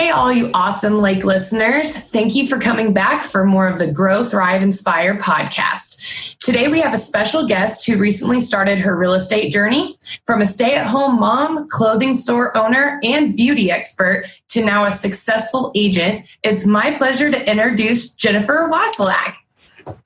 Hey, all you awesome Lake listeners. Thank you for coming back for more of the Grow, Thrive, Inspire podcast. Today, we have a special guest who recently started her real estate journey from a stay-at-home mom, clothing store owner, and beauty expert to now a successful agent. It's my pleasure to introduce Jennifer Wasilak.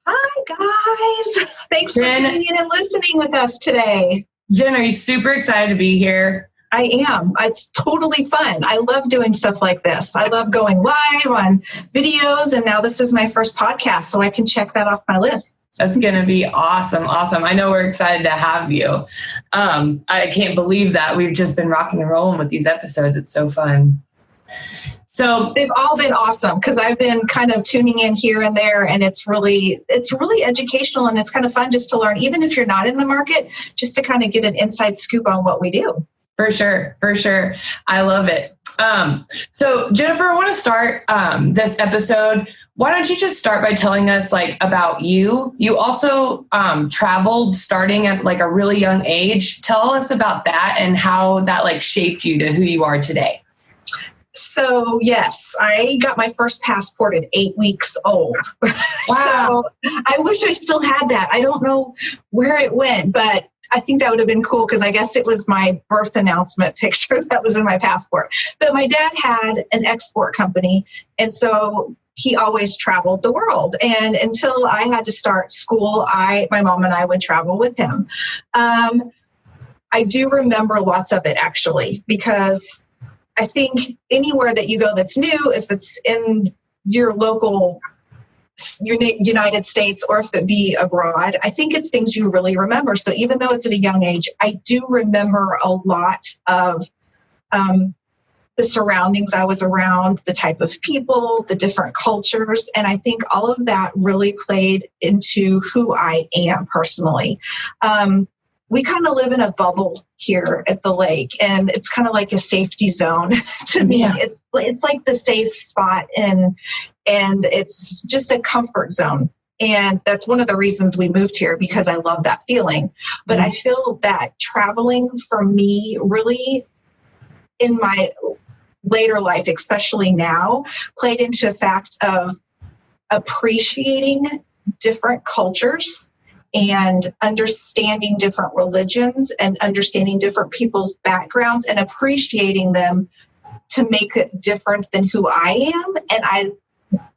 Hi, guys. Thanks for tuning in and listening with us today. Jen, are you super excited to be here? I am. It's totally fun. I love doing stuff like this. I love going live on videos, and now this is my first podcast, so I can check that off my list. That's going to be awesome. Awesome. I know we're excited to have you. I can't believe that we've just been rocking and rolling with these episodes. It's so fun. So they've all been awesome because I've been kind of tuning in here and there, and it's really educational, and it's kind of fun just to learn, even if you're not in the market, just to kind of get an inside scoop on what we do. For sure. I love it. So Jennifer, I want to start this episode. Why don't you just start by telling us about you? You also traveled starting at a really young age. Tell us about that and how that shaped you to who you are today. So yes, I got my first passport at 8 weeks old. Wow. So I wish I still had that. I don't know where it went, but I think that would have been cool because I guess it was my birth announcement picture that was in my passport. But my dad had an export company, and so he always traveled the world. And until I had to start school, my mom and I would travel with him. I do remember lots of it, actually, because I think anywhere that you go that's new, if it's in your local United States or if it be abroad, I think it's things you really remember. So even though it's at a young age, I do remember a lot of the surroundings I was around, the type of people, the different cultures. And I think all of that really played into who I am personally. We kind of live in a bubble here at the lake, and it's kind of like a safety zone to me. Yeah. It's like the safe spot, and it's just a comfort zone. And that's one of the reasons we moved here, because I love that feeling. But I feel that traveling for me really in my later life, especially now, played into a fact of appreciating different cultures and understanding different religions and understanding different people's backgrounds and appreciating them to make it different than who I am. And I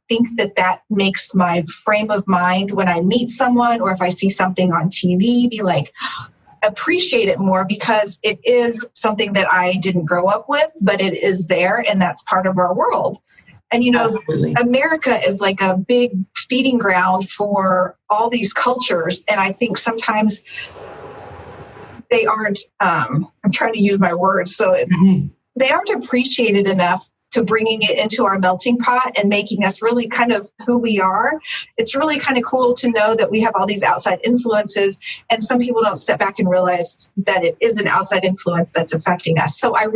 think that makes my frame of mind when I meet someone or if I see something on TV, be like, appreciate it more, because it is something that I didn't grow up with, but it is there, and that's part of our world. And, Absolutely. America is like a big feeding ground for all these cultures. And I think sometimes they aren't, I'm trying to use my words, so they aren't appreciated enough to bringing it into our melting pot and making us really kind of who we are. It's really kind of cool to know that we have all these outside influences, and some people don't step back and realize that it is an outside influence that's affecting us. So I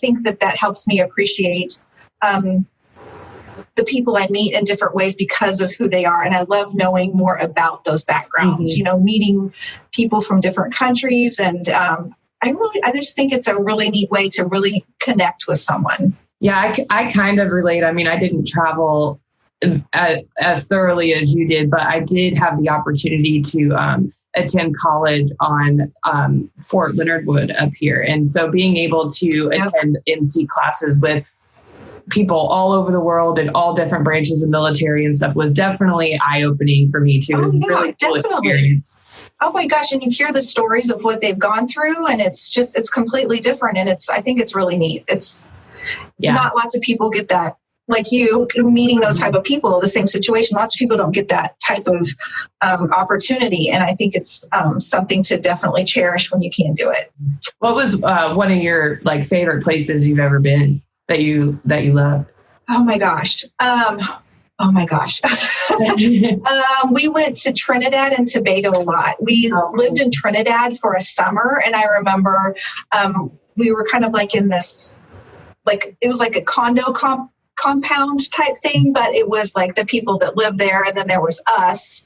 think that helps me appreciate the people I meet in different ways because of who they are. And I love knowing more about those backgrounds, meeting people from different countries. And I just think it's a really neat way to really connect with someone. Yeah, I kind of relate. I mean, I didn't travel as thoroughly as you did, but I did have the opportunity to attend college on Fort Leonard Wood up here. And so being able to attend NC classes with people all over the world and all different branches of military and stuff was definitely eye-opening for me too. It was a really cool experience. Oh my gosh. And you hear the stories of what they've gone through, and it's completely different. And I think it's really neat. Not lots of people get that, like you meeting those type of people, the same situation. Lots of people don't get that type of opportunity. And I think it's something to definitely cherish when you can do it. What was one of your favorite places you've ever been that you loved? Oh my gosh. We went to Trinidad and Tobago a lot. We lived in Trinidad for a summer, and I remember we were kind of in this, it was like a condo compound type thing, but it was the people that lived there, and then there was us.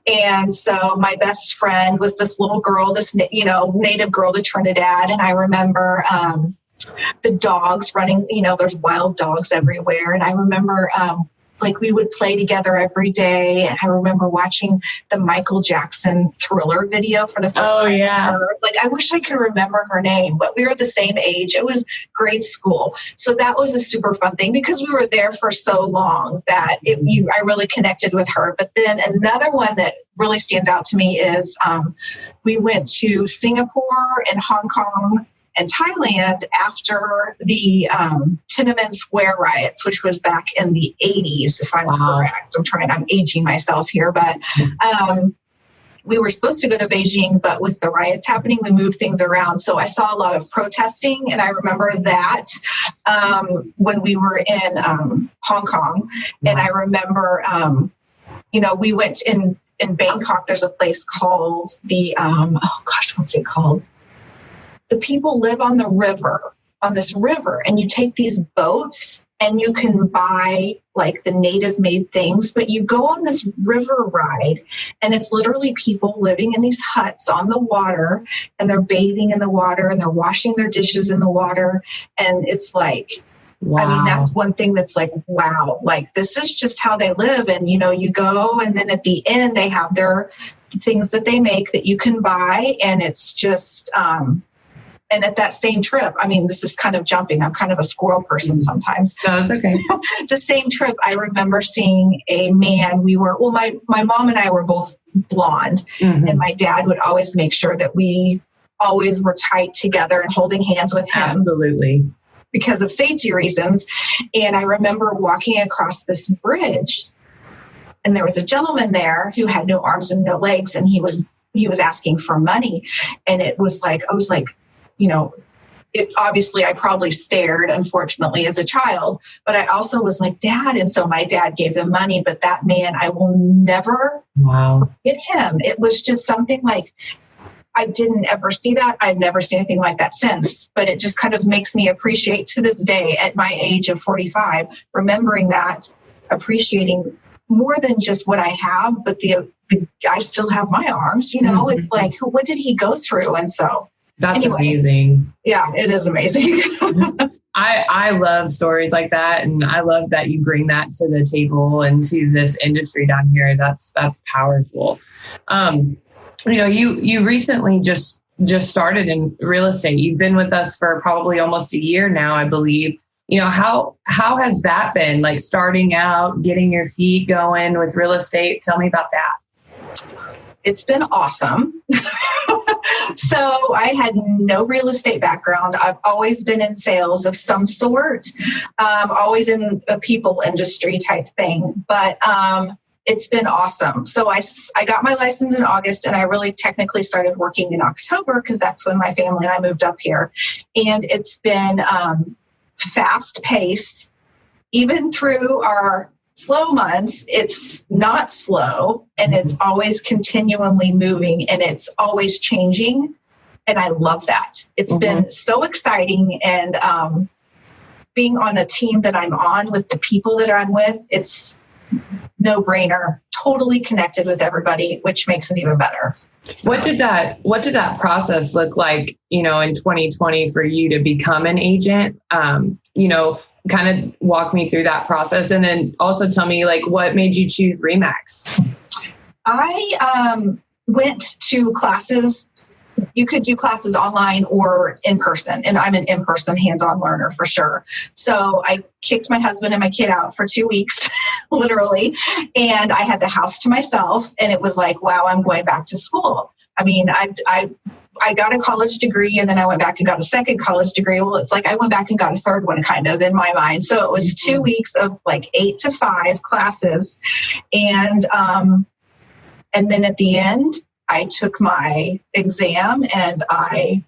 And so my best friend was this little girl, this native girl to Trinidad, and I remember the dogs running, there's wild dogs everywhere. And I remember, like we would play together every day. And I remember watching the Michael Jackson Thriller video for the first time. Oh, yeah. Like, I wish I could remember her name, but we were the same age. It was grade school. So that was a super fun thing because we were there for so long that I really connected with her. But then another one that really stands out to me is we went to Singapore and Hong Kong and Thailand after the Tiananmen Square riots, which was back in the 80s, if I'm correct. I'm aging myself here, but we were supposed to go to Beijing, but with the riots happening, we moved things around. So I saw a lot of protesting, and I remember that when we were in Hong Kong, and I remember, we went in Bangkok. There's a place called what's it called? The people live on this river, and you take these boats and you can buy like the native made things, but you go on this river ride and it's literally people living in these huts on the water, and they're bathing in the water and they're washing their dishes in the water. And it's like, wow. I mean, that's one thing that's like, wow, like this is just how they live. And, you go, and then at the end they have their things that they make that you can buy. And it's just, and at that same trip, I mean, this is kind of jumping. I'm kind of a squirrel person sometimes. No, it's okay. The same trip, I remember seeing a man. My mom and I were both blonde, and my dad would always make sure that we always were tight together and holding hands with him. Absolutely. Because of safety reasons. And I remember walking across this bridge, and there was a gentleman there who had no arms and no legs, and he was asking for money. And I was like, obviously I probably stared, unfortunately, as a child, but I also was like, Dad. And so my dad gave him money, but that man, I will never forget him. It was just something like, I didn't ever see that. I've never seen anything like that since, but it just kind of makes me appreciate to this day at my age of 45, remembering that, appreciating more than just what I have, but I still have my arms, it's like, what did he go through? And so that's amazing. Yeah, it is amazing. I love stories like that. And I love that you bring that to the table and to this industry down here. That's powerful. You recently just started in real estate. You've been with us for probably almost a year now, I believe. How has that been, like starting out, getting your feet going with real estate? Tell me about that. It's been awesome. So I had no real estate background. I've always been in sales of some sort, always in a people industry type thing. But it's been awesome. So I got my license in August, and I really technically started working in October because that's when my family and I moved up here. And it's been fast paced. Even through our slow months, it's not slow, and it's always continually moving, and it's always changing. And I love that. It's been so exciting. And being on a team that I'm on with the people that I'm with, it's no brainer, totally connected with everybody, which makes it even better. What did that process look like, in 2020 for you to become an agent? Kind of walk me through that process, and then also tell me what made you choose RE/MAX? I went to classes. You could do classes online or in person, and I'm an in-person hands-on learner for sure. So I kicked my husband and my kid out for 2 weeks, literally, and I had the house to myself, and it was like, wow, I'm going back to school. I mean, I got a college degree, and then I went back and got a second college degree. Well, it's like I went back and got a third one kind of in my mind. So it was 2 weeks of 8 to 5 classes. And then at the end, I took my exam and I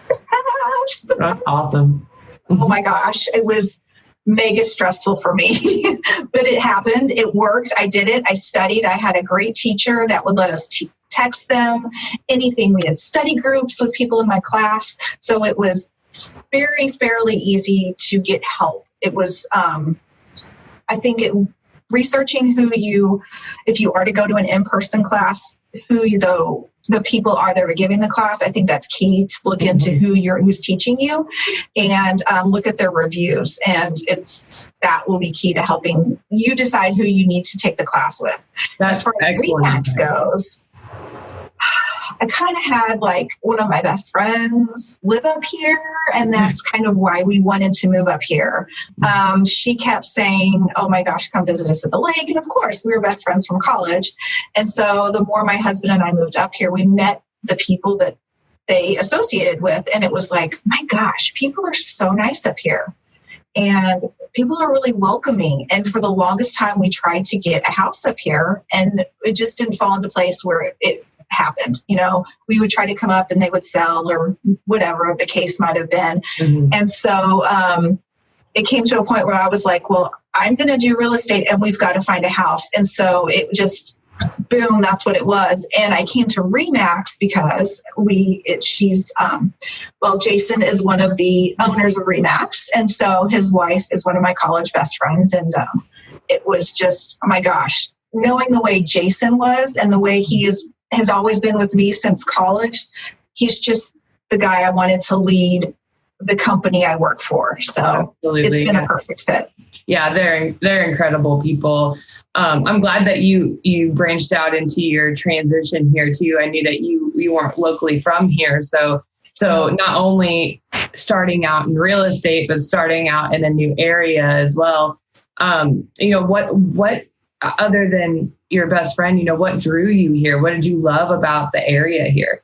passed. That's awesome. Oh my gosh. It was mega stressful for me, but it happened. It worked. I did it. I studied. I had a great teacher that would let us text them anything. We had study groups with people in my class. So it was fairly easy to get help. It was, I think researching if you are to go to an in-person class, who the people are that are giving the class. I think that's key to look into who's teaching you, and look at their reviews. And that will be key to helping you decide who you need to take the class with. That's as far as RE/MAX goes, I kind of had like one of my best friends live up here, and that's kind of why we wanted to move up here. She kept saying, oh my gosh, come visit us at the lake. And of course, we were best friends from college. And so the more my husband and I moved up here, we met the people that they associated with. And it was like, my gosh, people are so nice up here. And people are really welcoming. And for the longest time, we tried to get a house up here, and it just didn't fall into place where it happened. We would try to come up and they would sell, or whatever the case might have been. And so it came to a point where I was like, well, I'm going to do real estate and we've got to find a house. And so it just, boom, that's what it was. And I came to RE/MAX because Jason is one of the owners of RE/MAX. And so his wife is one of my college best friends. And it was just, oh my gosh, knowing the way Jason was and the way he has always been with me since college. He's just the guy I wanted to lead the company I work for. So It's been a perfect fit. Yeah, they're incredible people. I'm glad that you branched out into your transition here too. I knew that you weren't locally from here. So not only starting out in real estate, but starting out in a new area as well. What other than your best friend, what drew you here? What did you love about the area here?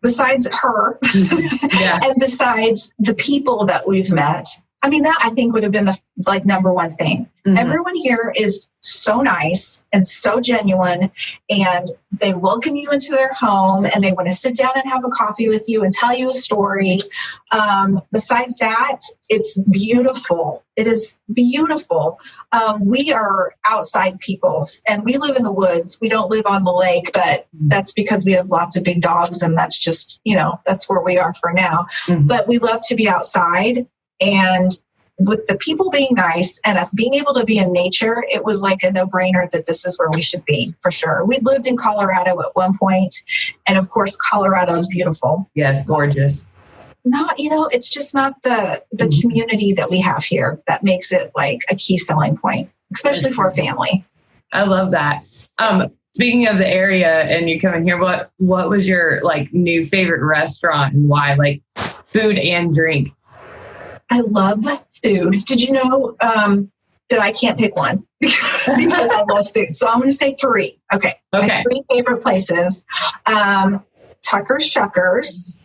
Besides her, and besides the people that we've met, I mean, that I think would have been the number one thing. Everyone here is so nice and so genuine, and they welcome you into their home, and they want to sit down and have a coffee with you and tell you a story. Besides that, it's beautiful. It is beautiful. We are outside peoples, and we live in the woods. We don't live on the lake, but that's because we have lots of big dogs, and that's just, that's where we are for now. But we love to be outside. And with the people being nice and us being able to be in nature, it was like a no-brainer that this is where we should be, for sure. We lived in Colorado at one point, and of course, Colorado is beautiful. Yes, gorgeous. It's just not the community that we have here that makes it like a key selling point, especially for a family. I love that. Speaking of the area and you coming here, what was your new favorite restaurant and why? Food and drink. I love food. Did you know that I can't pick one because I love food? So I'm going to say three. Okay. My three favorite places. Tucker's Shuckers.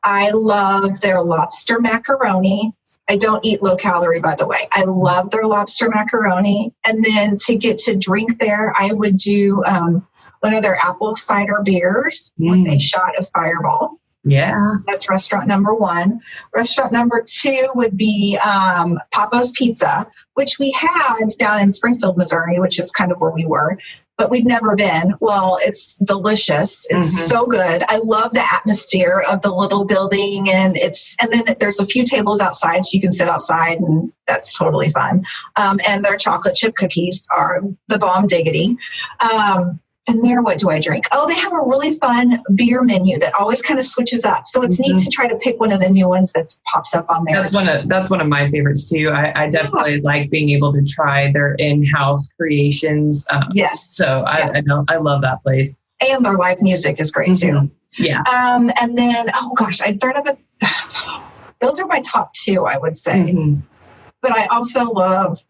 I love their lobster macaroni. I don't eat low calorie, by the way. I love their lobster macaroni. And then to get to drink there, I would do one of their apple cider beers with a shot of Fireball. Yeah. That's restaurant number one. Restaurant number two would be Papa's Pizza, which we had down in Springfield, Missouri, which is kind of where we were, but we've never been. Well, it's delicious. It's so good. I love the atmosphere of the little building, and then there's a few tables outside so you can sit outside, and that's totally fun. And their chocolate chip cookies are the bomb diggity. And there, what do I drink? Oh, they have a really fun beer menu that always kind of switches up. So it's neat to try to pick one of the new ones that pops up on there. That's one of my favorites too. I definitely like being able to try their in-house creations. Yes. So I love that place. And their live music is great too. Yeah. And then, oh gosh, those are my top two, I would say. But I also love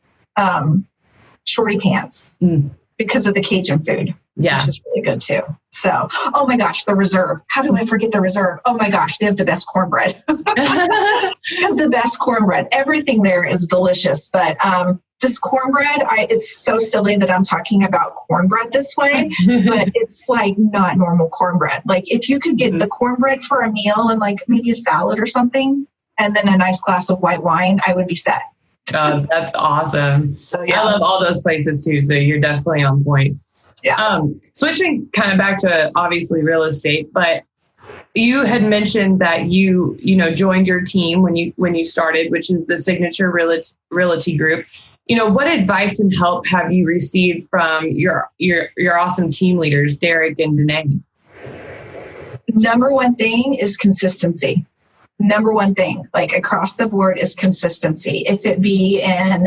Shorty Pants because of the Cajun food. Yeah. Which is really good too. So, oh my gosh, the Reserve. How do I forget the Reserve? Oh my gosh, they have the best cornbread. They have the best cornbread. Everything there is delicious. But this cornbread, it's so silly that I'm talking about cornbread this way, but it's not normal cornbread. If you could get the cornbread for a meal and maybe a salad or something, and then a nice glass of white wine, I would be set. That's awesome. So, yeah. I love all those places too. So you're definitely on point. Yeah. Switching kind of back to obviously real estate, but you had mentioned that you joined your team when you started, which is the Signature Realty Group. What advice and help have you received from your awesome team leaders, Derek and Danae? Number one thing is consistency. Number one thing, like across the board, is consistency. If it be in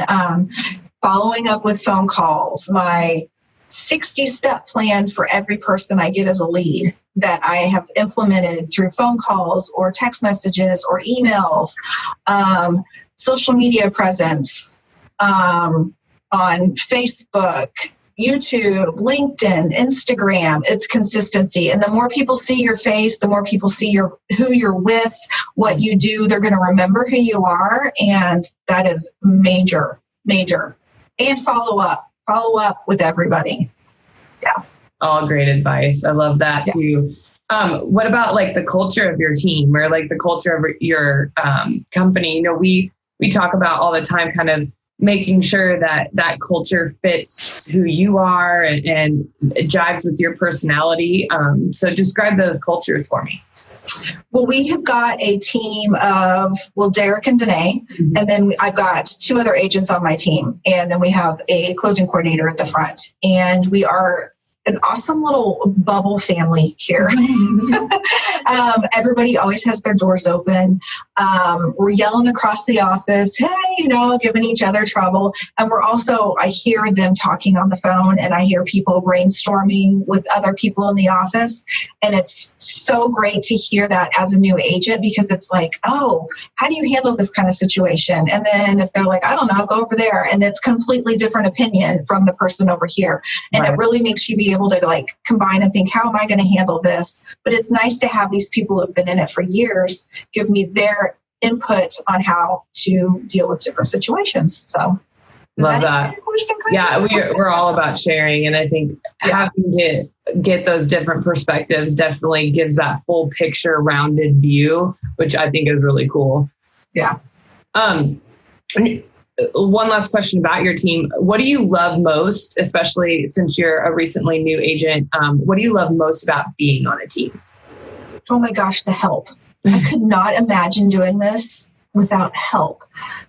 following up with phone calls, my 60-step plan for every person I get as a lead that I have implemented through phone calls or text messages or emails, social media presence on Facebook, YouTube, LinkedIn, Instagram. It's consistency. And the more people see your face, the more people see who you're with, what you do, they're going to remember who you are. And that is major. And follow up with everybody. Yeah. All great advice. I love that too. What about like the culture of your team or like the culture of your company? You know, we talk about all the time kind of making sure that culture fits who you are and it jives with your personality. So describe those cultures for me. Well, we have got a team of, Derek and Danae, and then I've got 2 other agents on my team. And then we have a closing coordinator at the front. And we are an awesome little bubble family here. Everybody always has their doors open. We're yelling across the office, hey, giving each other trouble. And we're also, I hear them talking on the phone and I hear people brainstorming with other people in the office. And it's so great to hear that as a new agent because it's like, oh, how do you handle this kind of situation? And then if they're like, I don't know, go over there. And it's completely different opinion from the person over here. And It really makes you be able to like combine and think, how am I going to handle this? But it's nice to have these people who have been in it for years give me their input on how to deal with different situations. So love that. Yeah, we're all about sharing. And I think having to get those different perspectives definitely gives that full picture, rounded view, which I think is really cool. Yeah. One last question about your team. What do you love most, especially since you're a recently new agent? What do you love most about being on a team? Oh my gosh, the help. I could not imagine doing this without help.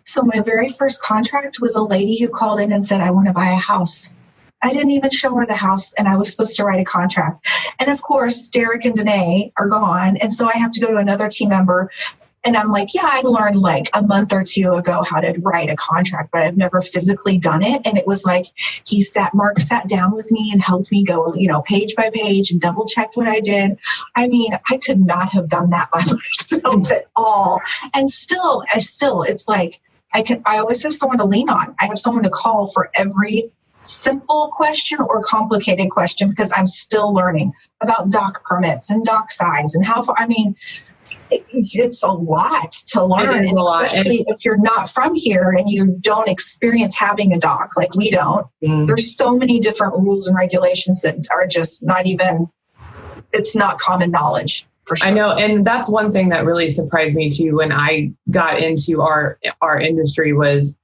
So my very first contract was a lady who called in and said, I want to buy a house. I didn't even show her the house and I was supposed to write a contract. And of course, Derek and Danae are gone. And so I have to go to another team member. And I'm like, yeah, I learned like a month or 2 ago how to write a contract, but I've never physically done it. And it was like, Mark sat down with me and helped me go, page by page and double checked what I did. I mean, I could not have done that by myself at all. And it's like, I always have someone to lean on. I have someone to call for every simple question or complicated question because I'm still learning about doc permits and doc size and how far, it's a lot to learn, especially if you're not from here and you don't experience having a doc like we don't. There's so many different rules and regulations that are just it's not common knowledge. For sure. I know. And that's one thing that really surprised me too when I got into our industry was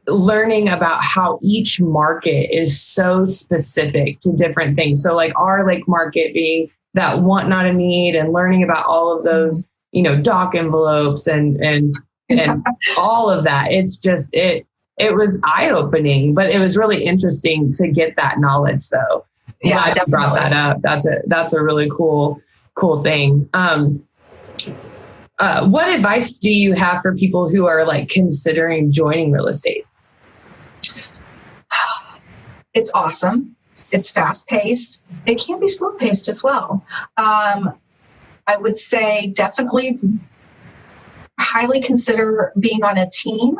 learning about how each market is so specific to different things. So like our market being that want, not a need, and learning about all of those doc envelopes and all of that. It's just, it was eye-opening, but it was really interesting to get that knowledge though. Yeah, I definitely brought that up. That's a really cool thing. What advice do you have for people who are considering joining real estate? It's awesome. It's fast-paced. It can be slow-paced as well. I would say definitely highly consider being on a team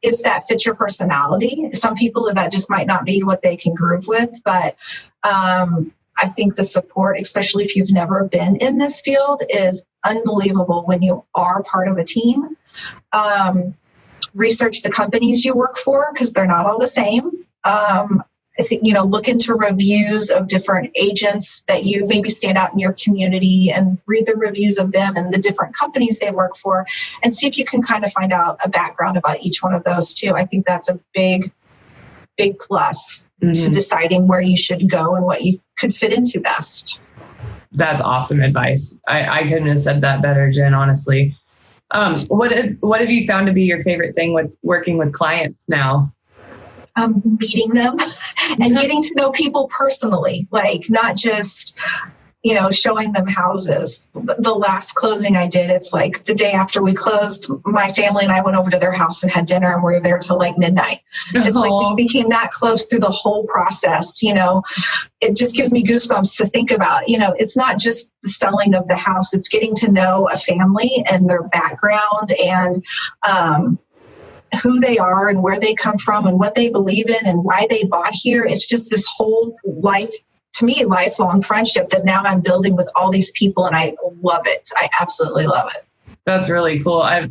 if that fits your personality. Some people, that just might not be what they can groove with, but I think the support, especially if you've never been in this field, is unbelievable when you are part of a team. Research the companies you work for because they're not all the same. I think, look into reviews of different agents that you maybe stand out in your community and read the reviews of them and the different companies they work for and see if you can kind of find out a background about each one of those too. I think that's a big plus to deciding where you should go and what you could fit into best. That's awesome advice. I couldn't have said that better, Jen, honestly. What have you found to be your favorite thing with working with clients now? Meeting them and getting to know people personally, not just showing them houses. The last closing I did, it's like the day after we closed, my family and I went over to their house and had dinner, and we were there till like midnight. It's like we became that close through the whole process. It just gives me goosebumps to think about, it's not just the selling of the house, it's getting to know a family and their background and who they are and where they come from and what they believe in and why they bought here. It's just this whole lifelong friendship that now I'm building with all these people, and I love it. I absolutely love it. That's really cool. I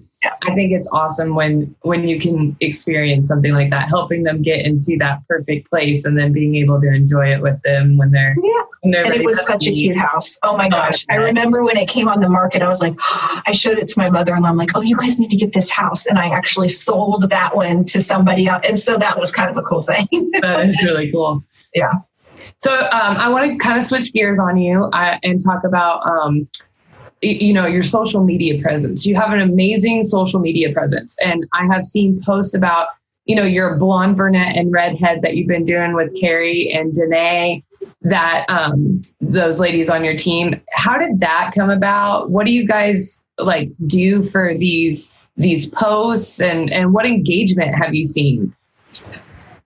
think it's awesome when you can experience something like that, helping them get and see that perfect place, and then being able to enjoy it with them when they're and it was such a cute house. Oh my gosh. I remember when it came on the market, I was like, I showed it to my mother-in-law. I'm like, oh, you guys need to get this house. And I actually sold that one to somebody else. And so that was kind of a cool thing. That is really cool. Yeah. So I want to kind of switch gears on you and talk about, your social media presence. You have an amazing social media presence. And I have seen posts about, your blonde, brunette, and redhead that you've been doing with Carrie and Danae, that those ladies on your team. How did that come about? What do you guys do for these posts, and what engagement have you seen?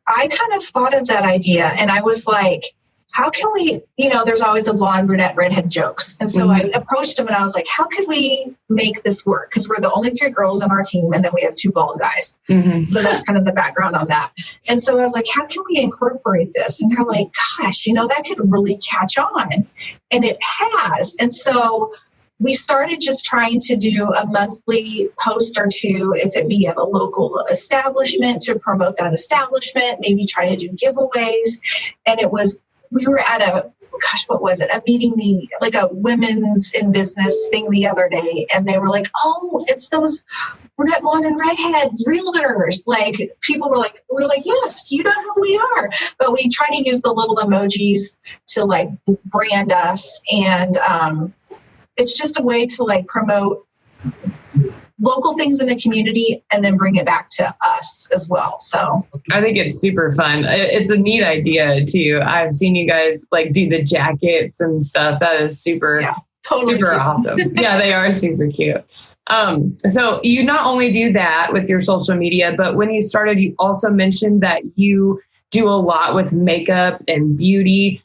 I kind of thought of that idea, and I was like, how can we, there's always the blonde, brunette, redhead jokes. And so I approached them and I was like, how can we make this work? Because we're the only 3 girls on our team, and then we have 2 bald guys. So that's kind of the background on that. And so I was like, how can we incorporate this? And they're like, gosh, that could really catch on. And it has. And so we started just trying to do a monthly post or 2, if it be at a local establishment, to promote that establishment, maybe try to do giveaways. And we were at a meeting, a women's in business thing the other day. And they were like, oh, it's those brunette, blonde, and redhead realtors. People were like, yes, you know who we are. But we try to use the little emojis to brand us. And it's just a way to promote local things in the community and then bring it back to us as well. So I think it's super fun. It's a neat idea too. I've seen you guys do the jackets and stuff. That is super awesome. Yeah, they are super cute. So you not only do that with your social media, but when you started, you also mentioned that you do a lot with makeup and beauty.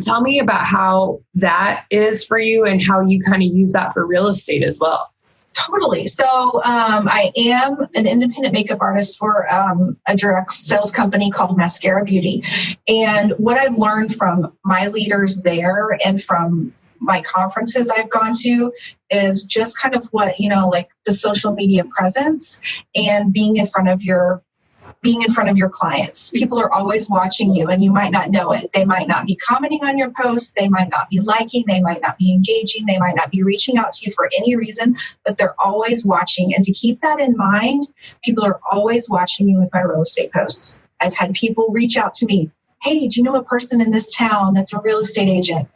Tell me about how that is for you and how you kind of use that for real estate as well. Totally. So I am an independent makeup artist for a direct sales company called Mascara Beauty. And what I've learned from my leaders there and from my conferences I've gone to is just kind of what, the social media presence and being in front of your clients. People are always watching you, and you might not know it. They might not be commenting on your posts. They might not be liking. They might not be engaging. They might not be reaching out to you for any reason, but they're always watching. And to keep that in mind, people are always watching me with my real estate posts. I've had people reach out to me. Hey, do you know a person in this town that's a real estate agent?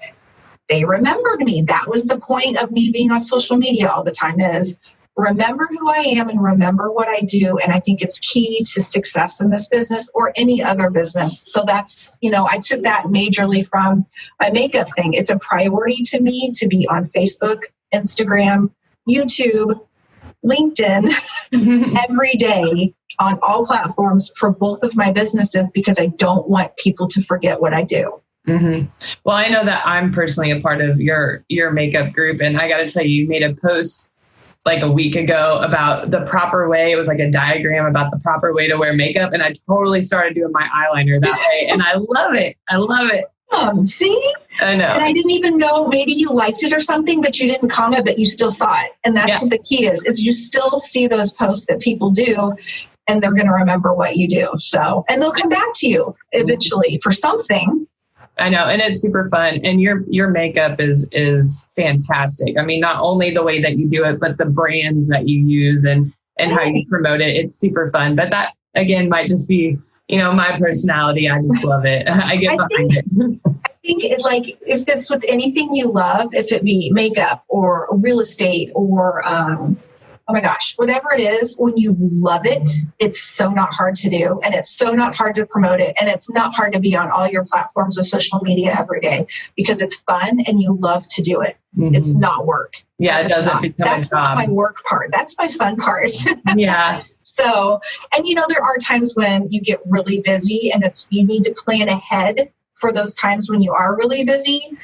They remembered me. That was the point of me being on social media all the time, is remember who I am and remember what I do. And I think it's key to success in this business or any other business. So that's, I took that majorly from my makeup thing. It's a priority to me to be on Facebook, Instagram, YouTube, LinkedIn every day on all platforms for both of my businesses, because I don't want people to forget what I do. Well, I know that I'm personally a part of your makeup group, and I got to tell you, you made a post a week ago about the proper way. It was a diagram about the proper way to wear makeup. And I totally started doing my eyeliner that way. And I love it. I love it. See? I know. And I didn't even know, maybe you liked it or something, but you didn't comment, but you still saw it. And that's what the key is you still see those posts that people do, and they're going to remember what you do. So, and they'll come back to you eventually for something. I know. And it's super fun. And your makeup is fantastic. I mean, not only the way that you do it, but the brands that you use and how you promote it. It's super fun. But that, again, might just be, my personality. I just love it. I get behind it. I think if it's with anything you love, if it be makeup or real estate or oh my gosh, whatever it is, when you love it, it's so not hard to do. And it's so not hard to promote it. And it's not hard to be on all your platforms of social media every day because it's fun and you love to do it. Mm-hmm. It's not work. Yeah, it doesn't become a job. That's not my work part. That's my fun part. Yeah. So, and there are times when you get really busy and you need to plan ahead for those times when you are really busy.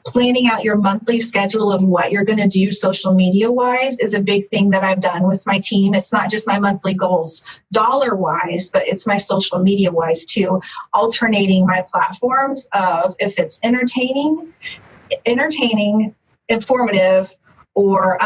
Planning out your monthly schedule of what you're going to do social media wise is a big thing that I've done with my team. It's not just my monthly goals dollar wise, but it's my social media wise too, alternating my platforms of if it's entertaining, informative, or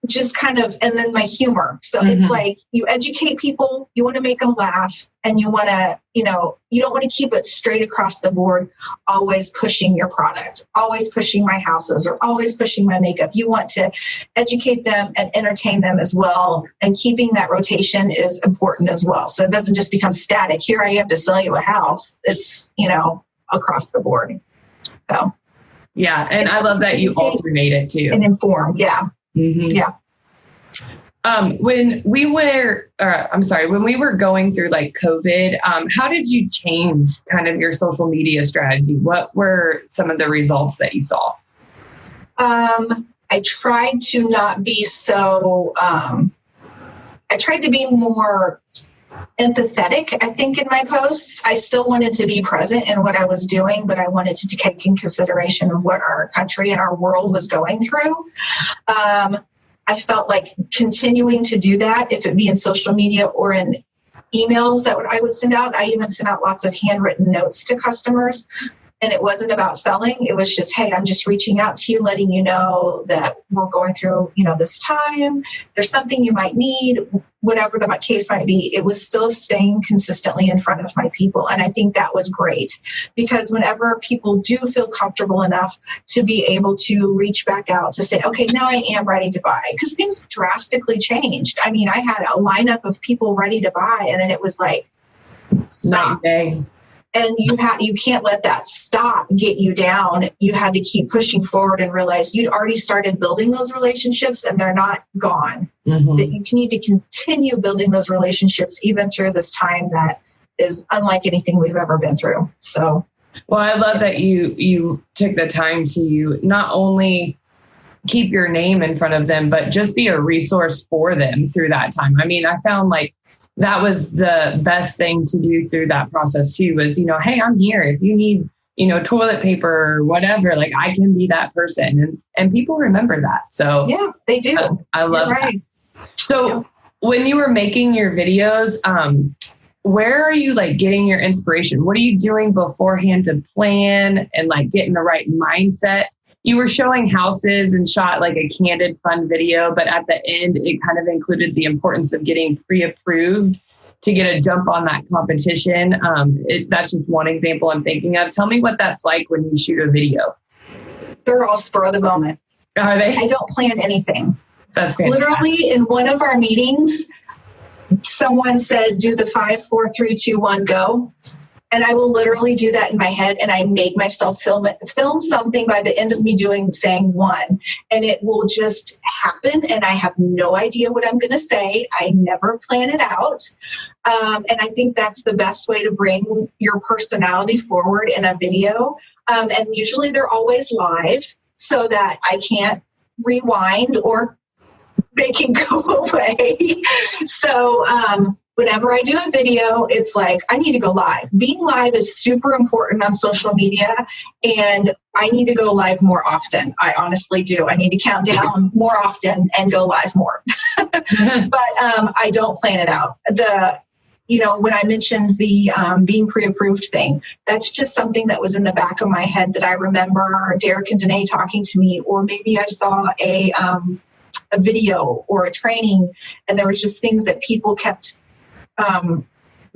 just kind of, and then my humor. So it's like you educate people, you want to make them laugh, and you want to, you don't want to keep it straight across the board, always pushing your product, always pushing my houses, or always pushing my makeup. You want to educate them and entertain them as well. And keeping that rotation is important as well. So it doesn't just become static. Here I am to sell you a house. It's, across the board. So. Yeah. And I love that you alternate it too. And inform. Yeah. Mm-hmm. Yeah. When we were going through like COVID, how did you change kind of your social media strategy? What were some of the results that you saw? I tried to not be so, I tried to be more empathetic, I think, in my posts. I still wanted to be present in what I was doing, but I wanted to take in consideration of what our country and our world was going through. I felt like continuing to do that, if it be in social media or in emails that I would send out. I even sent out lots of handwritten notes to customers. And it wasn't about selling. It was just, hey, I'm just reaching out to you, letting you know that we're going through, this time. There's something you might need, whatever the case might be. It was still staying consistently in front of my people. And I think that was great because whenever people do feel comfortable enough to be able to reach back out to say, okay, now I am ready to buy, because things drastically changed. I mean, I had a lineup of people ready to buy, and then it was like, stop. And you can't let that stop get you down. You had to keep pushing forward and realize you'd already started building those relationships and they're not gone. Mm-hmm. That you need to continue building those relationships even through this time that is unlike anything we've ever been through. So, well, I love that you took the time to not only keep your name in front of them, but just be a resource for them through that time. I mean, I found like that was the best thing to do through that process too, was, hey, I'm here. If you need, toilet paper or whatever, like I can be that person. And people remember that. So yeah, they do. I love that. So when you were making your videos, where are you like getting your inspiration? What are you doing beforehand to plan and like get in the right mindset? You were showing houses and shot like a candid, fun video, but at the end, it kind of included the importance of getting pre-approved to get a jump on that competition. That's just one example I'm thinking of. Tell me what that's like when you shoot a video. They're all spur of the moment. Are they? I don't plan anything. That's fantastic. Literally in one of our meetings, someone said, do the 5, 4, 3, 2, 1, go. And I will literally do that in my head, and I make myself film something by the end of me saying 1, and it will just happen. And I have no idea what I'm going to say. I never plan it out. And I think that's the best way to bring your personality forward in a video. And usually they're always live so that I can't rewind or make it go away. So, whenever I do a video, it's like, I need to go live. Being live is super important on social media, and I need to go live more often. I honestly do. I need to count down more often and go live more. But I don't plan it out. When I mentioned the being pre-approved thing, that's just something that was in the back of my head that I remember Derek and Danae talking to me, or maybe I saw a video or a training, and there was just things that people kept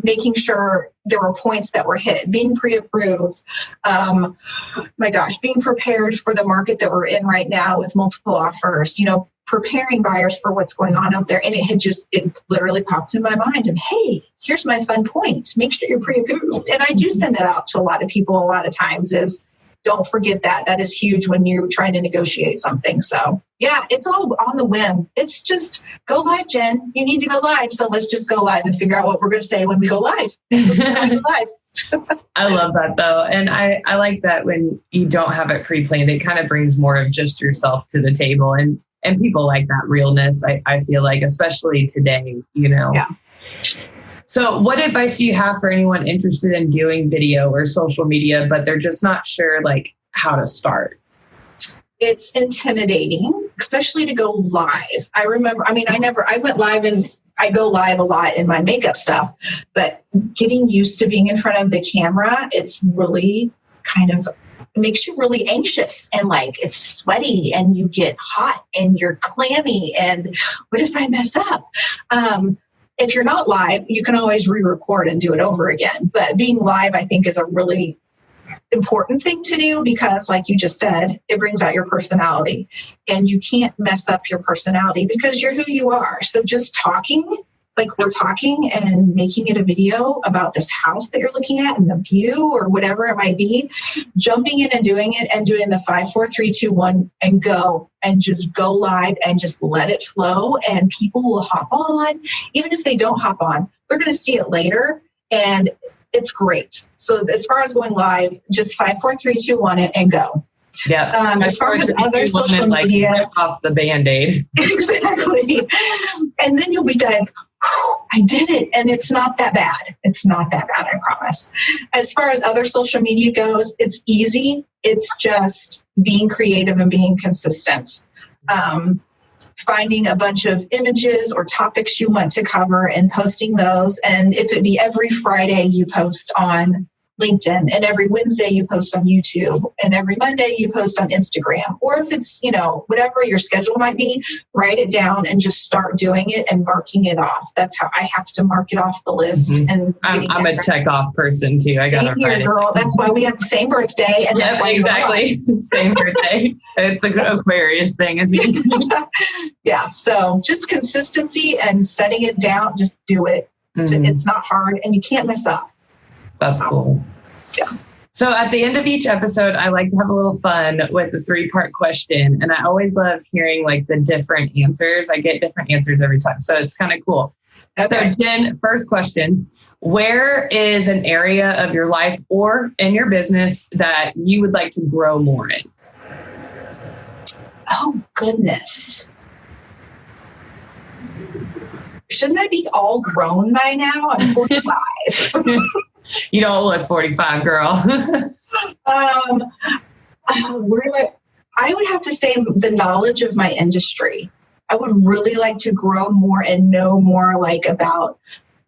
making sure there were points that were hit, being pre-approved, being prepared for the market that we're in right now with multiple offers, preparing buyers for what's going on out there. And it literally popped in my mind, and hey, here's my fun point. Make sure you're pre-approved. And I do send that out to a lot of people a lot of times, is don't forget that. That is huge when you're trying to negotiate something. So yeah, it's all on the whim. It's just go live, Jen. You need to go live. So let's just go live and figure out what we're going to say when we go live. I love that though. And I like that when you don't have it pre-planned, it kind of brings more of just yourself to the table. And people like that realness, I feel like, especially today, Yeah. So what advice do you have for anyone interested in doing video or social media, but they're just not sure like how to start? It's intimidating, especially to go live. I went live and I go live a lot in my makeup stuff, but getting used to being in front of the camera, it's really it makes you really anxious and like it's sweaty and you get hot and you're clammy. And what if I mess up? If you're not live, you can always re-record and do it over again. But being live, I think, is a really important thing to do because, like you just said, it brings out your personality. And you can't mess up your personality because you're who you are. So just talking, like we're talking and making it a video about this house that you're looking at and the view or whatever it might be, jumping in and doing it and doing the 5, 4, 3, 2, 1 and go and just go live and just let it flow. And people will hop on. Even if they don't hop on, they're going to see it later. And it's great. So as far as going live, just 5, 4, 3, 2, 1 it and go. Yeah. As far as other social media, rip off the Band-Aid. Exactly. And then you'll be done. I did it. And it's not that bad. It's not that bad, I promise. As far as other social media goes, it's easy. It's just being creative and being consistent. Finding a bunch of images or topics you want to cover and posting those. And if it be every Friday you post on LinkedIn, and every Wednesday you post on YouTube, and every Monday you post on Instagram, or if it's, whatever your schedule might be, write it down and just start doing it and marking it off. That's how I have to mark it off the list. Mm-hmm. And I'm a check off person too. I got to write it. Girl. That's why we have the same birthday. And that's why exactly. Same birthday. It's an Aquarius thing, I think. Yeah. So just consistency and setting it down. Just do it. Mm-hmm. It's not hard and you can't mess up. That's cool. Yeah. So at the end of each episode, I like to have a little fun with a 3-part question. And I always love hearing like the different answers. I get different answers every time. So it's kind of cool. Okay. So Jen, first question, where is an area of your life or in your business that you would like to grow more in? Oh, goodness. Shouldn't I be all grown by now? I'm 45. You don't look 45, girl. I would have to say the knowledge of my industry. I would really like to grow more and know more about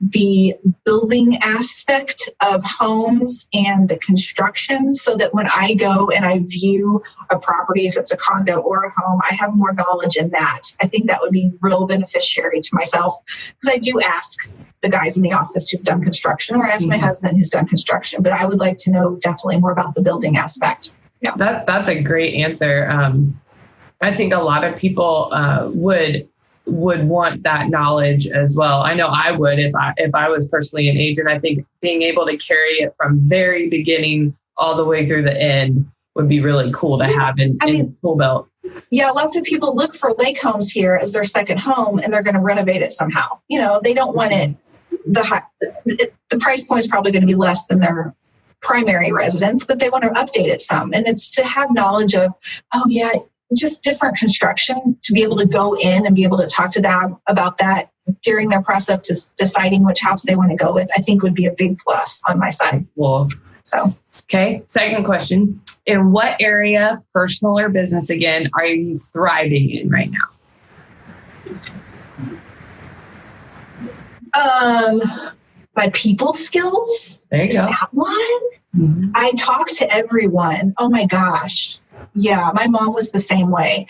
the building aspect of homes and the construction so that when I go and I view a property, if it's a condo or a home, I have more knowledge in that. I think that would be real beneficiary to myself because I do ask the guys in the office who've done construction or ask my husband who's done construction, but I would like to know definitely more about the building aspect. Yeah. That's a great answer. I think a lot of people would want that knowledge as well. I know I would if I was personally an agent. I think being able to carry it from very beginning all the way through the end would be really cool to have in Tool Belt. Yeah, lots of people look for lake homes here as their second home and they're going to renovate it somehow. They don't want it. The price point is probably going to be less than their primary residence, but they want to update it some. And it's to have knowledge of, just different construction, to be able to go in and be able to talk to them about that during their process to deciding which house they want to go with, I think would be a big plus on my side. Well, so. Okay. Second question. In what area, personal or business again, are you thriving in right now? My people skills. There you go. That one. Mm-hmm. I talk to everyone. Oh my gosh. Yeah, my mom was the same way.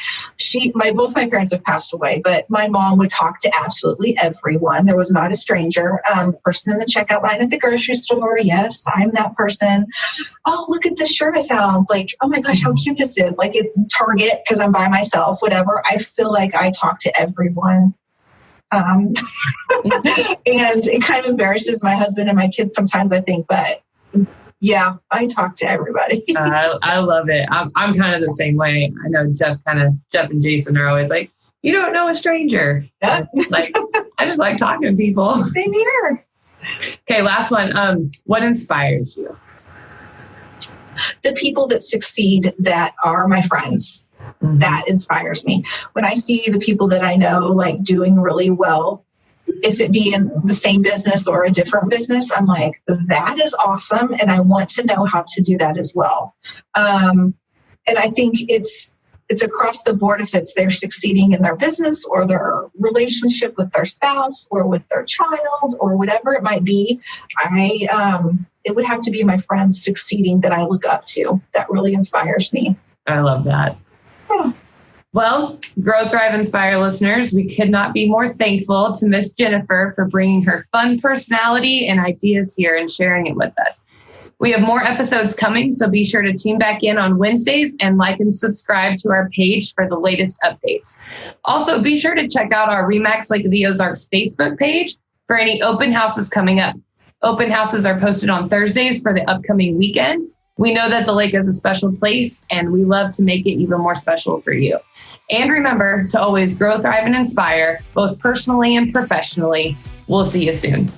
Both my parents have passed away, but my mom would talk to absolutely everyone. There was not a stranger. Person in the checkout line at the grocery store. Yes, I'm that person. Oh, look at this shirt I found. Oh my gosh, how cute this is. At Target, because I'm by myself, whatever. I feel like I talk to everyone. And it kind of embarrasses my husband and my kids sometimes, I think, but Yeah, I talk to everybody. I love it. I'm kind of the same way. I know Jeff and Jason are always like, you don't know a stranger. Yeah. Like, I just like talking to people. Same here. Okay, last one. What inspires you? The people that succeed that are my friends. Mm-hmm. That inspires me. When I see the people that I know like doing really well, if it be in the same business or a different business, I'm like, that is awesome. And I want to know how to do that as well. And I think it's across the board. If it's they're succeeding in their business or their relationship with their spouse or with their child or whatever it might be, it would have to be my friends succeeding that I look up to. That really inspires me. I love that. Yeah. Well, Grow, Thrive, Inspire listeners, we could not be more thankful to Miss Jennifer for bringing her fun personality and ideas here and sharing it with us. We have more episodes coming, so be sure to tune back in on Wednesdays and like and subscribe to our page for the latest updates. Also, be sure to check out our RE/MAX Lake of the Ozarks Facebook page for any open houses coming up. Open houses are posted on Thursdays for the upcoming weekend. We know that the lake is a special place, and we love to make it even more special for you. And remember to always grow, thrive, and inspire, both personally and professionally. We'll see you soon.